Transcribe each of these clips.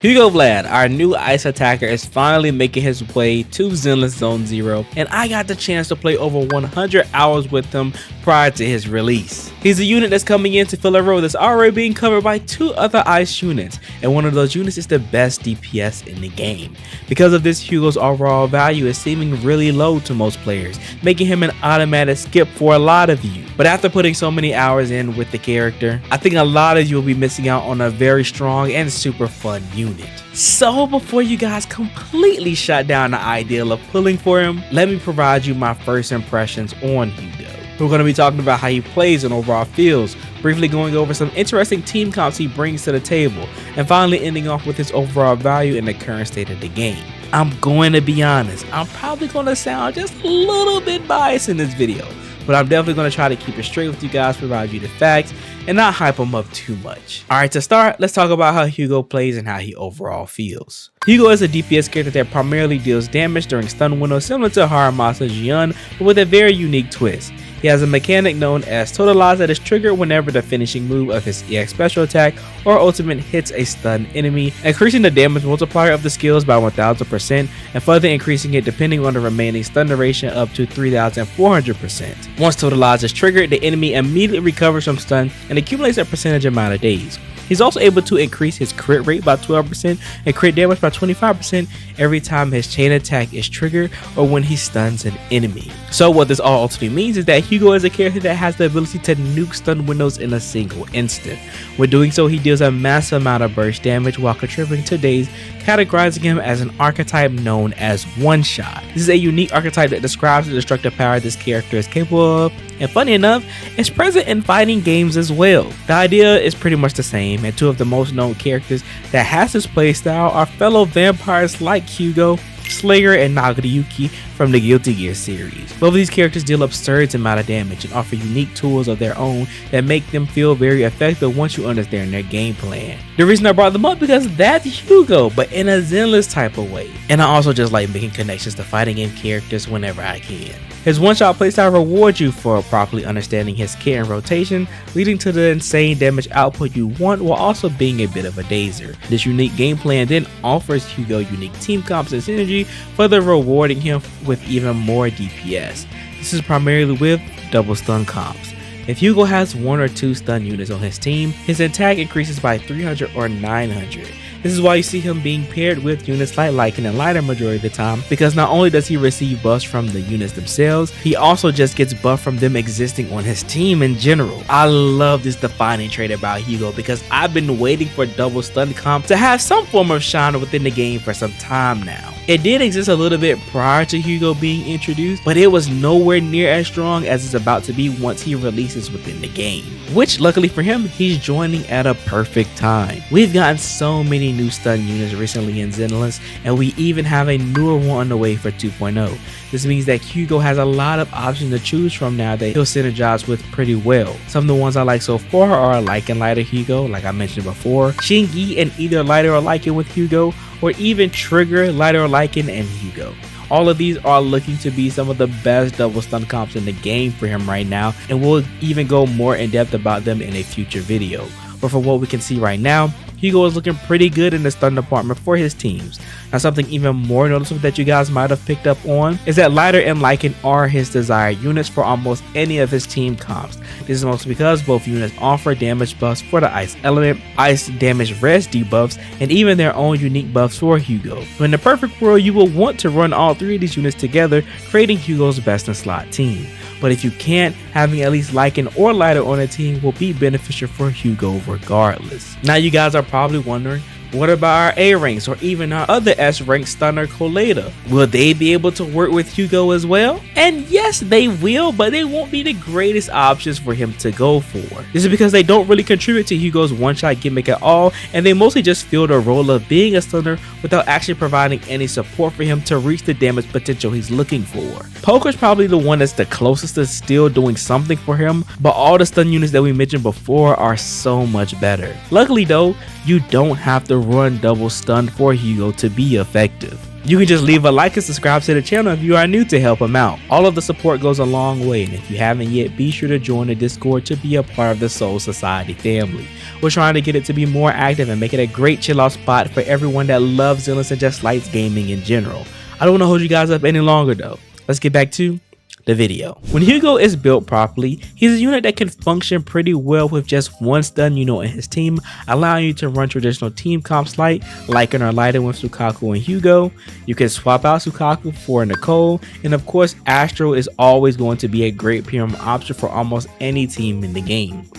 Hugo Vlad, our new ice attacker, is finally making his way to Zenless Zone Zero, and I got the chance to play over 100 hours with him prior to his release. He's a unit that's coming in to fill a role that's already being covered by two other ice units, and one of those units is the best DPS in the game. Because of this, Hugo's overall value is seeming really low to most players, making him an automatic skip for a lot of you. But after putting so many hours in with the character, I think a lot of you will be missing out on a very strong and super fun unit. So before you guys completely shut down the idea of pulling for him, let me provide you my first impressions on Hugo. We're going to be talking about how he plays and overall feels, briefly going over some interesting team comps he brings to the table, and finally ending off with his overall value in the current state of the game. I'm going to be honest, I'm probably going to sound just a little bit biased in this video, but I'm definitely going to try to keep it straight with you guys, provide you the facts, and not hype him up too much. Alright, to start, let's talk about how Hugo plays and how he overall feels. Hugo is a DPS character that primarily deals damage during stun windows similar to Haramasa Jian, but with a very unique twist. He has a mechanic known as Totalize that is triggered whenever the finishing move of his EX special attack or ultimate hits a stunned enemy, increasing the damage multiplier of the skills by 1000% and further increasing it depending on the remaining stun duration up to 3400%. Once Totalize is triggered, the enemy immediately recovers from stun and accumulates a percentage amount of days. He's also able to increase his crit rate by 12% and crit damage by 25% every time his chain attack is triggered or when he stuns an enemy. So what this all ultimately means is that Hugo is a character that has the ability to nuke stun windows in a single instant. With doing so, he deals a massive amount of burst damage while contributing to days, categorizing him as an archetype known as one-shot. This is a unique archetype that describes the destructive power this character is capable of, and funny enough, it's present in fighting games as well. The idea is pretty much the same, and two of the most known characters that has this playstyle are fellow vampires like Hugo, Slayer, and Nagoriyuki from the Guilty Gear series. Both of these characters deal absurd amount of damage and offer unique tools of their own that make them feel very effective once you understand their game plan. The reason I brought them up because that's Hugo, but in a Zenless type of way. And I also just like making connections to fighting game characters whenever I can. His one-shot playstyle rewards you for properly understanding his kit and rotation, leading to the insane damage output you want while also being a bit of a dazer. This unique game plan then offers Hugo unique team comps and synergy, further rewarding him with even more DPS. This is primarily with double stun comps. If Hugo has one or two stun units on his team, his attack increases by 300 or 900. This is why you see him being paired with units like Lycan and Lighter majority of the time, because not only does he receive buffs from the units themselves, he also just gets buff from them existing on his team in general. I love this defining trait about Hugo because I've been waiting for double stun comp to have some form of shine within the game for some time now. It did exist a little bit prior to Hugo being introduced, but it was nowhere near as strong as it's about to be once he releases within the game. Which luckily for him, he's joining at a perfect time. We've gotten so many new stun units recently in Zenless, and we even have a newer one on the way for 2.0. This means that Hugo has a lot of options to choose from now that he'll synergize with pretty well. Some of the ones I like so far are Lycan Lighter Hugo, like I mentioned before, Shingi and either Lighter or Lycan with Hugo, or even Trigger, Lighter or Lycan and Hugo. All of these are looking to be some of the best double stun comps in the game for him right now, and we'll even go more in depth about them in a future video. But for what we can see right now, Hugo is looking pretty good in the stun department for his teams. Now something even more noticeable that you guys might have picked up on is that Lighter and Lycan are his desired units for almost any of his team comps. This is mostly because both units offer damage buffs for the ice element, ice damage rest debuffs, and even their own unique buffs for Hugo. So in the perfect world, you will want to run all three of these units together, creating Hugo's best in slot team. But if you can't, having at least Lycan or Lighter on a team will be beneficial for Hugo regardless. Now you guys are probably wondering, what about our A ranks or even our other S rank stunner Colada? Will they be able to work with Hugo as well? And yes, they will, but they won't be the greatest options for him to go for. This is because they don't really contribute to Hugo's one-shot gimmick at all, and they mostly just fill the role of being a stunner without actually providing any support for him to reach the damage potential he's looking for. Poker's probably the one that's the closest to still doing something for him, but all the stun units that we mentioned before are so much better. Luckily though, you don't have to run double stun for Hugo to be effective. You can just leave a like and subscribe to the channel if you are new to help him out. All of the support goes a long way, and if you haven't yet, be sure to join the Discord to be a part of the Soul Society family. We're trying to get it to be more active and make it a great chill out spot for everyone that loves Zenless and just likes gaming in general. I don't want to hold you guys up any longer though. Let's get back to the video. When Hugo is built properly, he's a unit that can function pretty well with just one stun unit in his team, allowing you to run traditional team comps like Lycan or Leiden with Sukaku and Hugo. You can swap out Sukaku for Nicole, and of course Astro is always going to be a great PM option for almost any team in the game.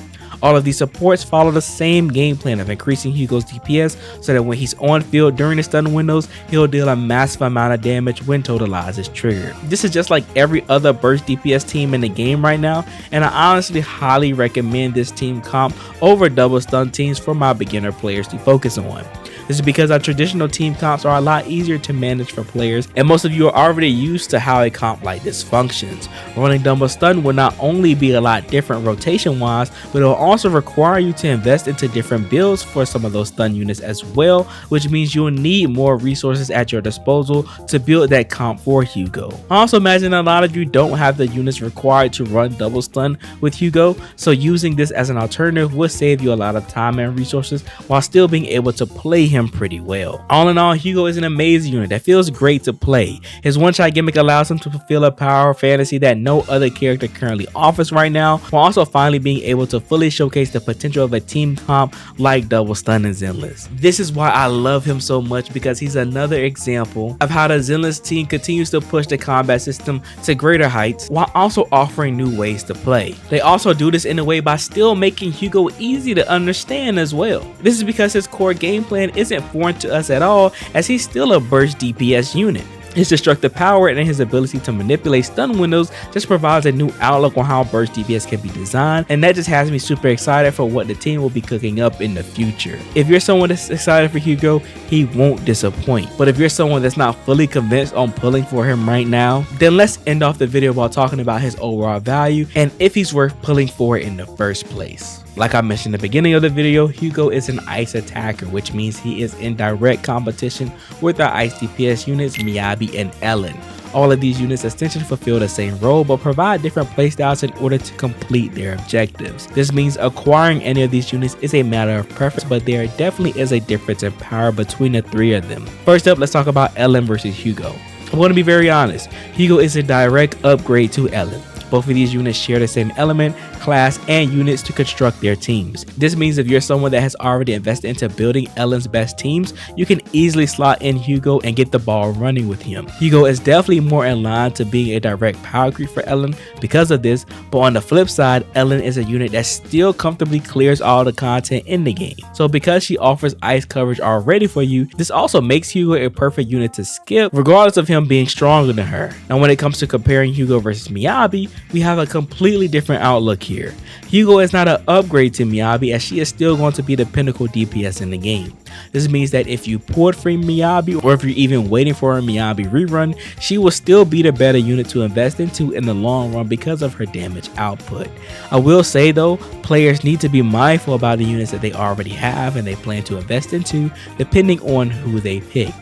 All of these supports follow the same game plan of increasing Hugo's DPS so that when he's on field during the stun windows, he'll deal a massive amount of damage when Totalize is triggered. This is just like every other burst DPS team in the game right now, and I honestly highly recommend this team comp over double stun teams for my beginner players to focus on. This is because our traditional team comps are a lot easier to manage for players, and most of you are already used to how a comp like this functions. Running double stun will not only be a lot different rotation wise, but it will also require you to invest into different builds for some of those stun units as well, which means you'll need more resources at your disposal to build that comp for Hugo. I also imagine a lot of you don't have the units required to run double stun with Hugo, so using this as an alternative will save you a lot of time and resources while still being able to play him pretty well. All in all, Hugo is an amazing unit that feels great to play. His one-shot gimmick allows him to fulfill a power fantasy that no other character currently offers right now, while also finally being able to fully showcase the potential of a team comp like double stun and Zenless. This is why I love him so much, because he's another example of how the Zenless team continues to push the combat system to greater heights while also offering new ways to play. They also do this in a way by still making Hugo easy to understand as well. This is because his core game plan isn't foreign to us at all, as he's still a burst DPS unit. His destructive power and his ability to manipulate stun windows just provides a new outlook on how burst DPS can be designed, and that just has me super excited for what the team will be cooking up in the future. If you're someone that's excited for Hugo, he won't disappoint. But if you're someone that's not fully convinced on pulling for him right now, then let's end off the video while talking about his overall value and if he's worth pulling for in the first place. Like I mentioned in the beginning of the video, Hugo is an ice attacker, which means he is in direct competition with our ice DPS units Miyabi and Ellen. All of these units essentially fulfill the same role but provide different playstyles in order to complete their objectives. This means acquiring any of these units is a matter of preference, but there definitely is a difference in power between the three of them. First up, let's talk about Ellen versus Hugo. I'm going to be very honest, Hugo is a direct upgrade to Ellen. Both of these units share the same element, class, and units to construct their teams. This means if you're someone that has already invested into building Ellen's best teams, you can easily slot in Hugo and get the ball running with him. Hugo is definitely more in line to being a direct power creep for Ellen because of this, but on the flip side, Ellen is a unit that still comfortably clears all the content in the game. So because she offers ice coverage already for you, this also makes Hugo a perfect unit to skip regardless of him being stronger than her. Now when it comes to comparing Hugo versus Miyabi, we have a completely different outlook here. Hugo is not an upgrade to Miyabi, as she is still going to be the pinnacle DPS in the game. This means that if you pulled from Miyabi, or if you're even waiting for a Miyabi rerun, she will still be the better unit to invest into in the long run because of her damage output. I will say though, players need to be mindful about the units that they already have and they plan to invest into, depending on who they pick.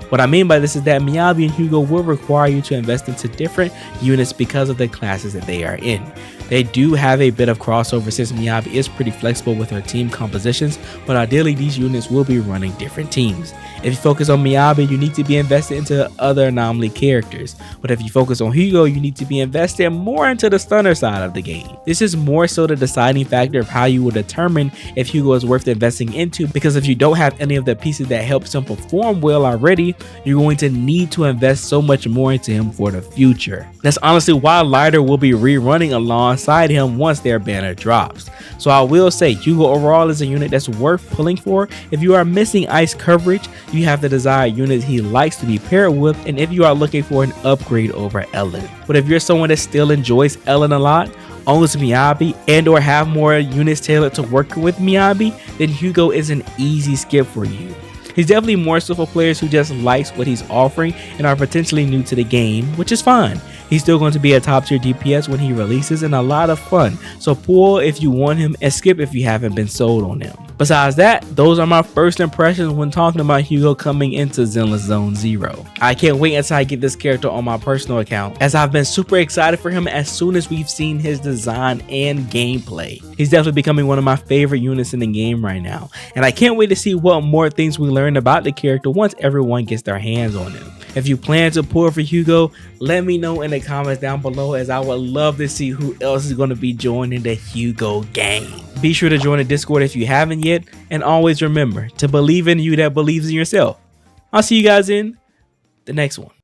What I mean by this is that Miyabi and Hugo will require you to invest into different units because of the classes that they are in. They do have a bit of crossover since Miyabi is pretty flexible with her team compositions, but ideally these units will be running different teams. If you focus on Miyabi, you need to be invested into other anomaly characters, but if you focus on Hugo, you need to be invested more into the stunner side of the game. This is more so the deciding factor of how you will determine if Hugo is worth investing into, because if you don't have any of the pieces that helps him perform well already, you're going to need to invest so much more into him for the future. That's honestly why Lighter will be rerunning alongside him once their banner drops. So I will say Hugo overall is a unit that's worth pulling for. If you are missing ice coverage, you have the desired unit he likes to be paired with, and if you are looking for an upgrade over Ellen. But if you're someone that still enjoys Ellen a lot, owns Miyabi, and or have more units tailored to work with Miyabi, then Hugo is an easy skip for you. He's definitely more so for players who just likes what he's offering and are potentially new to the game, which is fine. He's still going to be a top tier DPS when he releases and a lot of fun, so pull if you want him and skip if you haven't been sold on him. Besides that, those are my first impressions when talking about Hugo coming into Zenless Zone Zero. I can't wait until I get this character on my personal account, as I've been super excited for him as soon as we've seen his design and gameplay. He's definitely becoming one of my favorite units in the game right now, and I can't wait to see what more things we learn about the character once everyone gets their hands on him. If you plan to pull for Hugo, let me know in the comments down below, as I would love to see who else is going to be joining the Hugo gang. Be sure to join the Discord if you haven't yet, and always remember to believe in you that believes in yourself. I'll see you guys in the next one.